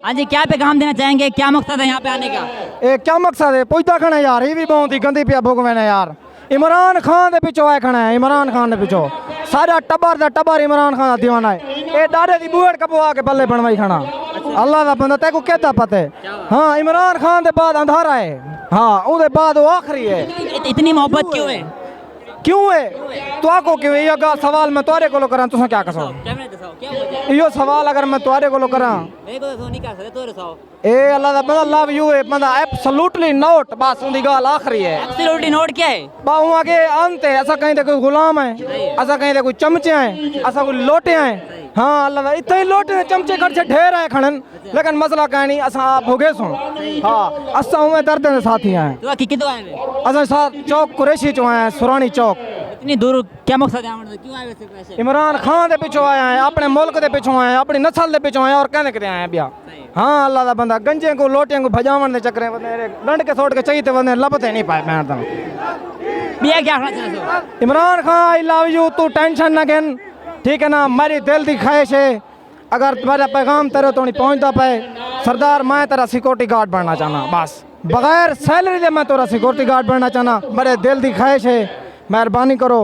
हाँ जी, क्या पैगाम देना चाहेंगे, क्या मकसद है यहाँ पे आने का? ये क्या मकसद है? पुछता खड़ा यार, ये भी बहुत ही गंदी पिया भुगवे ने यार। इमरान खान दे पिछो आए खड़ा है, इमरान खान दे पिछो सारा टब्बर इमरान खान दा दीवाना है। ये डारे दी बूहड़ कपो आके पल्ले बनवाई खड़ा। अल्लाह दा बंदा तेको कहता पता है? हाँ, इमरान खान दे बाद अंधारा है। हाँ, उदे बाद वो आखिरी है। इतनी मोहब्बत क्यों है? क्यों है तो आको क्यों ये गा सवाल मैं तोरे को करा, तुसा क्या कसो? यो सवाल अगर मैं तोरे को करा, ए अल्लाह दा बंदा लव यू है बंदा एब्सोल्युटली नॉट, बस उंदी गाल आखिरी है। एब्सोल्युटली नॉट क्या है? बाहू आगे अंत है। असा कहीं कोई गुलाम है, असा कहीं कोई चमचे हैं, असा कोई लोटे हैं। हाँ अल्लाह दा इतने लोटे चमचे कर से ढेर है खड़न, लेकिन मसला कहीं नहीं असा आप भोगे सो। हाँ असा उमें दर्द दे साथी हैं। तो कितने आए हैं? असा साथ चौक कुरैशी चो आए हैं, सुरानी चौक। इतनी दूर क्या मकसद है आने का? क्यों आए वैसे पैसे? इमरान खान दे पिछो आया है, अपने मुल्क दे पिछो आए हैं, अपनी नस्ल दे पिछो आए हैं और कहने के आए हैं बिया। हाँ अल्लाह दा बंदा गंजे को लोटियों को भजावन दे चक्कर में डंड के सोट के चाहिए थे बंदे लपते नहीं पाए। मैं बिया क्या कहना चाहते हो? Imran Khan I love you, तू टेंशन न घेन, ठीक है ना? मेरी दिल की ख्वाहिश है अगर तुम्हारा पैगाम तेरे तो नहीं पहुंचता पाए, सरदार मैं तेरा सिक्योरिटी गार्ड बनना चाहना, बस बगैर सैलरी दे मैं तेरा सिक्योरिटी गार्ड बनना चाहना। मेरे दिल की ख्वाहिश है, मेहरबानी करो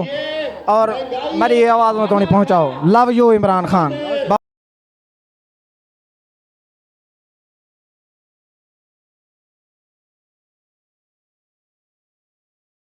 और मेरी आवाज़ में तो नहीं पहुंचाओ। Love you Imran Khan.